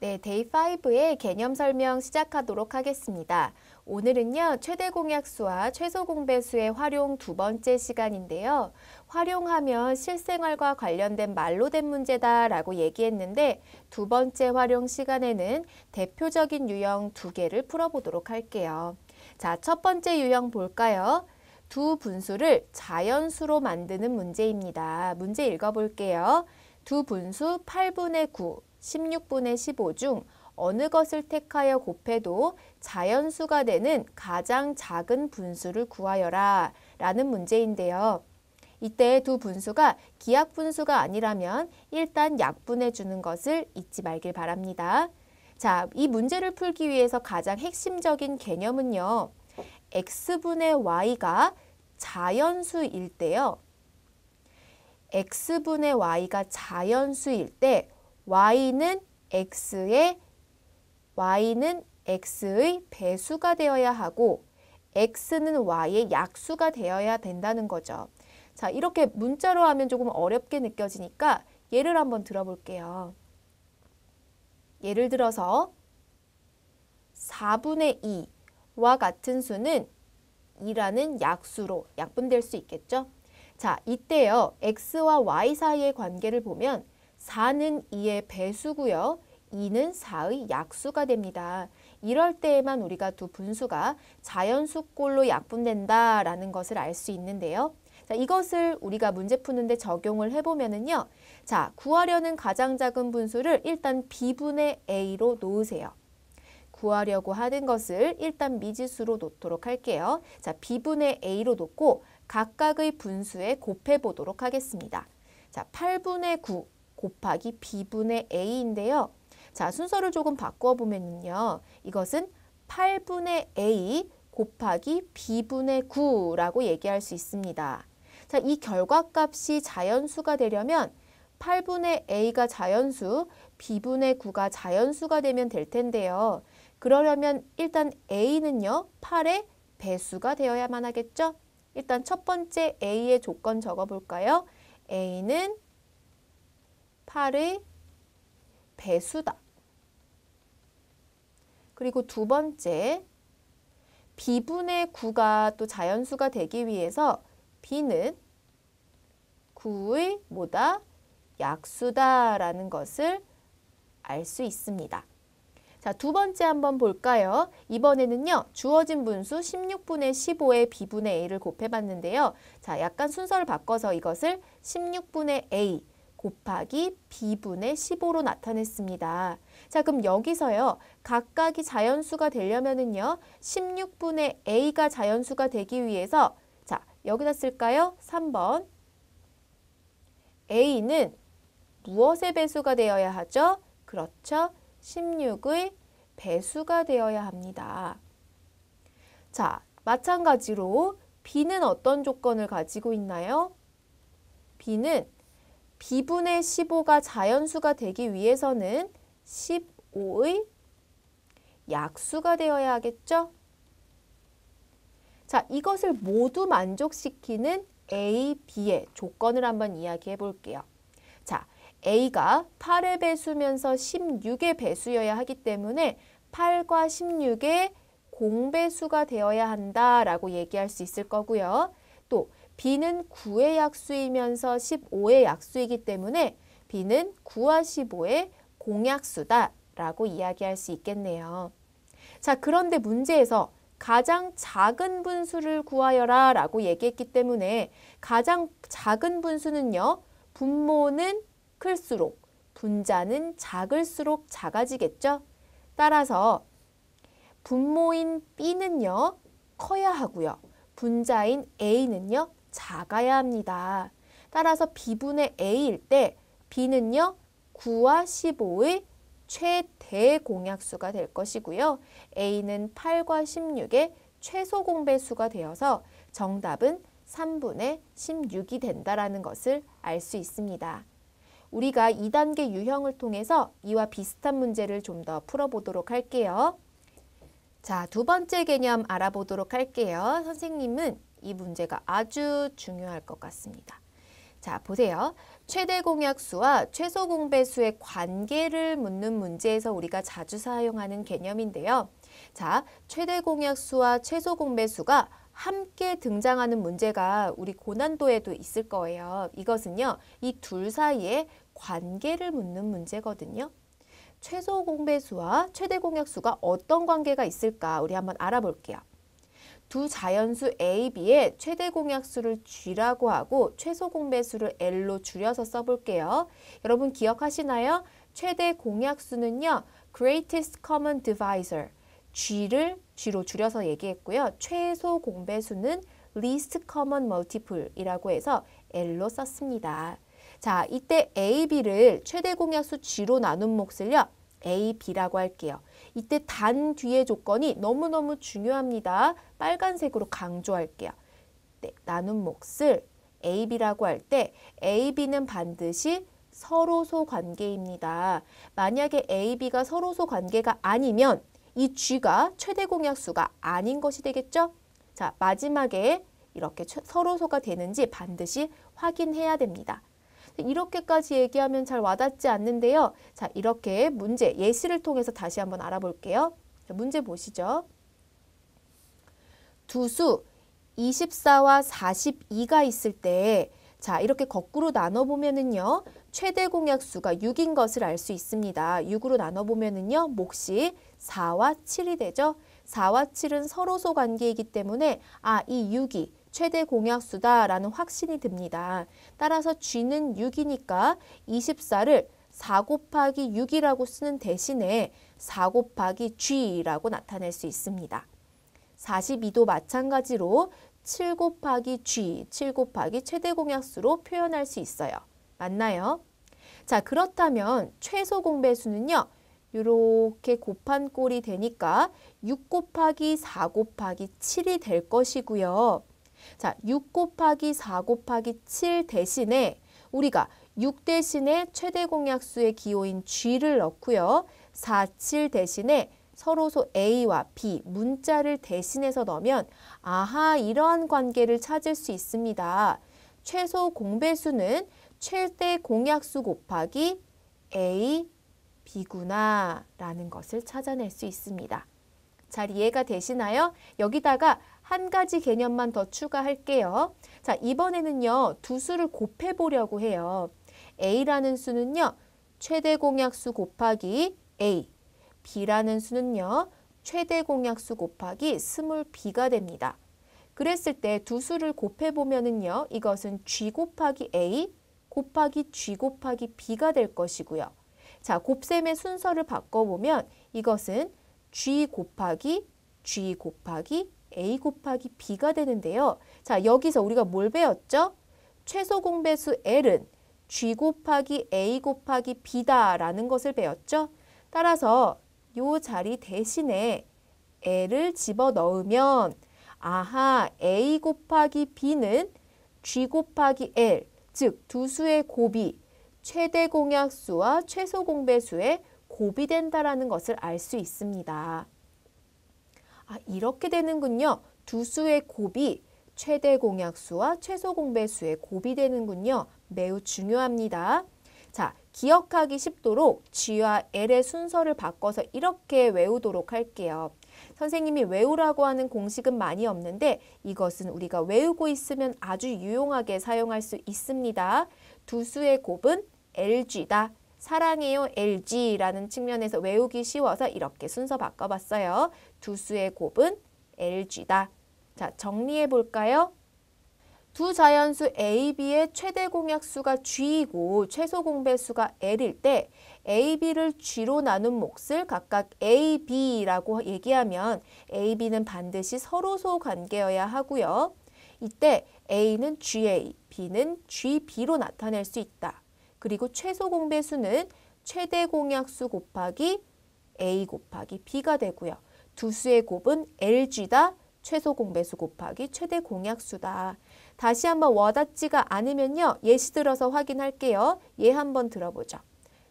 네, 데이 5의 개념 설명 시작하도록 하겠습니다. 오늘은요, 최대 공약수와 최소 공배수의 활용 두 번째 시간인데요. 활용하면 실생활과 관련된 말로 된 문제다라고 얘기했는데 두 번째 활용 시간에는 대표적인 유형 두 개를 풀어보도록 할게요. 자, 첫 번째 유형 볼까요? 두 분수를 자연수로 만드는 문제입니다. 문제 읽어볼게요. 두 분수 8분의 9, 16분의 15 중 어느 것을 택하여 곱해도 자연수가 되는 가장 작은 분수를 구하여라 라는 문제인데요. 이때 두 분수가 기하분수가 아니라면 일단 약분해 주는 것을 잊지 말길 바랍니다. 자, 이 문제를 풀기 위해서 가장 핵심적인 개념은요. x분의 y가 자연수일 때요. x분의 y가 자연수일 때 y는 x의 배수가 되어야 하고 x는 y의 약수가 되어야 된다는 거죠. 자, 이렇게 문자로 하면 조금 어렵게 느껴지니까 예를 한번 들어볼게요. 예를 들어서 4분의 2와 같은 수는 2라는 약수로 약분될 수 있겠죠? 자, 이때요. x와 y 사이의 관계를 보면 4는 2의 배수고요. 2는 4의 약수가 됩니다. 이럴 때에만 우리가 두 분수가 자연수꼴로 약분된다라는 것을 알 수 있는데요. 자, 이것을 우리가 문제 푸는데 적용을 해보면은요. 자, 구하려는 가장 작은 분수를 일단 b분의 a로 놓으세요. 구하려고 하는 것을 일단 미지수로 놓도록 할게요. 자, b분의 a로 놓고 각각의 분수에 곱해보도록 하겠습니다. 자, 8분의 9 곱하기 b분의 a인데요. 자, 순서를 조금 바꾸어 보면요. 이것은 8분의 a 곱하기 b분의 9라고 얘기할 수 있습니다. 자, 이 결과값이 자연수가 되려면 8분의 a가 자연수, b분의 9가 자연수가 되면 될 텐데요. 그러려면 일단 a는요. 8의 배수가 되어야만 하겠죠? 일단 첫 번째 a의 조건 적어볼까요? a는 8의 배수다. 그리고 두 번째 b분의 9가 또 자연수가 되기 위해서 b는 9의 뭐다? 약수다라는 것을 알 수 있습니다. 자, 두 번째 한번 볼까요? 이번에는요. 주어진 분수 16분의 15에 b분의 a를 곱해봤는데요. 자, 약간 순서를 바꿔서 이것을 16분의 a 곱하기 b분의 15로 나타냈습니다. 자, 그럼 여기서요. 각각이 자연수가 되려면은요. 16분의 a가 자연수가 되기 위해서 자, 여기다 쓸까요? 3번. a는 무엇의 배수가 되어야 하죠? 그렇죠. 16의 배수가 되어야 합니다. 자, 마찬가지로 b는 어떤 조건을 가지고 있나요? b는 b분의 15가 자연수가 되기 위해서는 15의 약수가 되어야 하겠죠? 자, 이것을 모두 만족시키는 A, B의 조건을 한번 이야기해 볼게요. 자, A가 8의 배수면서 16의 배수여야 하기 때문에 8과 16의 공배수가 되어야 한다라고 얘기할 수 있을 거고요. 또 B는 9의 약수이면서 15의 약수이기 때문에 B는 9와 15의 공약수다라고 이야기할 수 있겠네요. 자, 그런데 문제에서 가장 작은 분수를 구하여라 라고 얘기했기 때문에 가장 작은 분수는요. 분모는 클수록 분자는 작을수록 작아지겠죠. 따라서 분모인 b는요. 커야 하고요. 분자인 a는요. 작아야 합니다. 따라서 b분의 a일 때 b는요. 9와 15의 최대 공약수가 될 것이고요. a는 8과 16의 최소 공배수가 되어서 정답은 3분의 16이 된다라는 것을 알 수 있습니다. 우리가 2단계 유형을 통해서 이와 비슷한 문제를 좀 더 풀어보도록 할게요. 자, 두 번째 개념 알아보도록 할게요. 선생님은 이 문제가 아주 중요할 것 같습니다. 자, 보세요. 최대 공약수와 최소 공배수의 관계를 묻는 문제에서 우리가 자주 사용하는 개념인데요. 자, 최대 공약수와 최소 공배수가 함께 등장하는 문제가 우리 고난도에도 있을 거예요. 이것은요, 이 둘 사이에 관계를 묻는 문제거든요. 최소 공배수와 최대 공약수가 어떤 관계가 있을까? 우리 한번 알아볼게요. 두 자연수 A, B의 최대 공약수를 G라고 하고 최소 공배수를 L로 줄여서 써볼게요. 여러분 기억하시나요? 최대 공약수는요, Greatest Common Divisor, G를 G로 줄여서 얘기했고요. 최소 공배수는 Least Common Multiple이라고 해서 L로 썼습니다. 자, 이때 A, B를 최대 공약수 G로 나눈 몫을요, A, B라고 할게요. 이때 단 뒤의 조건이 너무너무 중요합니다. 빨간색으로 강조할게요. 네, 나눈 몫을 A, B라고 할 때 A, B는 반드시 서로소 관계입니다. 만약에 A, B가 서로소 관계가 아니면 이 G가 최대 공약수가 아닌 것이 되겠죠? 자, 마지막에 이렇게 서로소가 되는지 반드시 확인해야 됩니다. 이렇게까지 얘기하면 잘 와닿지 않는데요. 자, 이렇게 문제, 예시를 통해서 다시 한번 알아볼게요. 자, 문제 보시죠. 두 수 24와 42가 있을 때, 자, 이렇게 거꾸로 나눠보면은요, 최대 공약수가 6인 것을 알 수 있습니다. 6으로 나눠보면은요, 몫이 4와 7이 되죠. 4와 7은 서로소 관계이기 때문에, 이 6이 최대 공약수다라는 확신이 듭니다. 따라서 G는 6이니까 24를 4 곱하기 6이라고 쓰는 대신에 4 곱하기 G라고 나타낼 수 있습니다. 42도 마찬가지로 7 곱하기 G, 7 곱하기 최대 공약수로 표현할 수 있어요. 맞나요? 자, 그렇다면 최소 공배수는요, 이렇게 곱한 꼴이 되니까 6 곱하기 4 곱하기 7이 될 것이고요. 자, 6 곱하기 4 곱하기 7 대신에 우리가 6 대신에 최대 공약수의 기호인 G를 넣고요. 4, 7 대신에 서로소 A와 B, 문자를 대신해서 넣으면 이러한 관계를 찾을 수 있습니다. 최소 공배수는 최대 공약수 곱하기 A, B구나 라는 것을 찾아낼 수 있습니다. 잘 이해가 되시나요? 여기다가 한 가지 개념만 더 추가할게요. 자, 이번에는요, 두 수를 곱해보려고 해요. A라는 수는요, 최대 공약수 곱하기 A, B라는 수는요, 최대 공약수 곱하기 스몰 b가 됩니다. 그랬을 때 두 수를 곱해보면은요, 이것은 G 곱하기 A 곱하기 G 곱하기 B가 될 것이고요. 자, 곱셈의 순서를 바꿔보면 이것은 G 곱하기 A 곱하기 B가 되는데요. 자, 여기서 우리가 뭘 배웠죠? 최소 공배수 L은 G 곱하기 A 곱하기 B다라는 것을 배웠죠. 따라서 이 자리 대신에 L을 집어넣으면 A 곱하기 B는 G 곱하기 L, 즉 두 수의 곱이 최대 공약수와 최소 공배수의 곱이 된다라는 것을 알 수 있습니다. 이렇게 되는군요. 두 수의 곱이 최대 공약수와 최소 공배수의 곱이 되는군요. 매우 중요합니다. 자, 기억하기 쉽도록 G와 L의 순서를 바꿔서 이렇게 외우도록 할게요. 선생님이 외우라고 하는 공식은 많이 없는데 이것은 우리가 외우고 있으면 아주 유용하게 사용할 수 있습니다. 두 수의 곱은 LG다. 사랑해요 LG라는 측면에서 외우기 쉬워서 이렇게 순서 바꿔봤어요. 두 수의 곱은 LG다. 자, 정리해 볼까요? 두 자연수 A, B의 최대 공약수가 G이고 최소 공배수가 L일 때 A, B를 G로 나눈 몫을 각각 A, B라고 얘기하면 A, B는 반드시 서로소 관계여야 하고요. 이때 A는 GA, B는 GB로 나타낼 수 있다. 그리고 최소 공배수는 최대 공약수 곱하기 A 곱하기 B가 되고요. 두 수의 곱은 LG다. 최소 공배수 곱하기 최대 공약수다. 다시 한번 와닿지가 않으면요. 예시 들어서 확인할게요. 예 한번 들어보죠.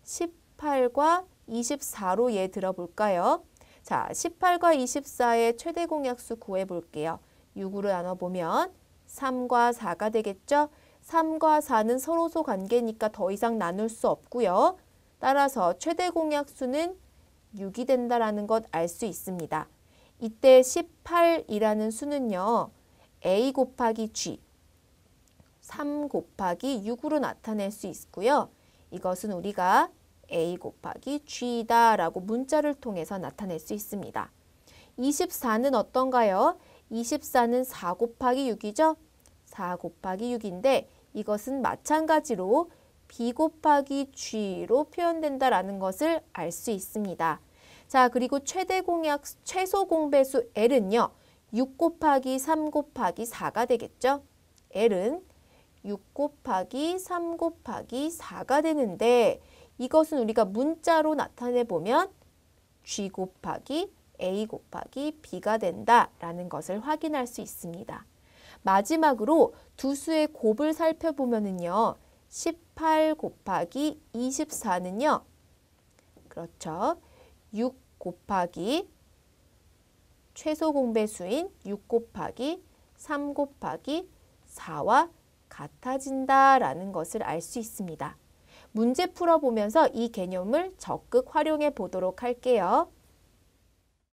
18과 24로 예 들어볼까요? 자, 18과 24의 최대 공약수 구해볼게요. 6으로 나눠보면 3과 4가 되겠죠? 3과 4는 서로소 관계니까 더 이상 나눌 수 없고요. 따라서 최대 공약수는 6이 된다라는 것 알 수 있습니다. 이때 18이라는 수는요. A 곱하기 G, 3 곱하기 6으로 나타낼 수 있고요. 이것은 우리가 A 곱하기 G다 라고 문자를 통해서 나타낼 수 있습니다. 24는 어떤가요? 24는 4 곱하기 6이죠? 4 곱하기 6인데 이것은 마찬가지로 B 곱하기 G로 표현된다라는 것을 알 수 있습니다. 자, 그리고 최소 공배수 L은요. 6 곱하기 3 곱하기 4가 되겠죠? L은 6 곱하기 3 곱하기 4가 되는데 이것은 우리가 문자로 나타내 보면 G 곱하기 A 곱하기 B가 된다라는 것을 확인할 수 있습니다. 마지막으로 두 수의 곱을 살펴보면은요. 18 곱하기 24는요. 그렇죠. 6 곱하기 최소 공배수인 6 곱하기 3 곱하기 4와 같아진다라는 것을 알 수 있습니다. 문제 풀어보면서 이 개념을 적극 활용해 보도록 할게요.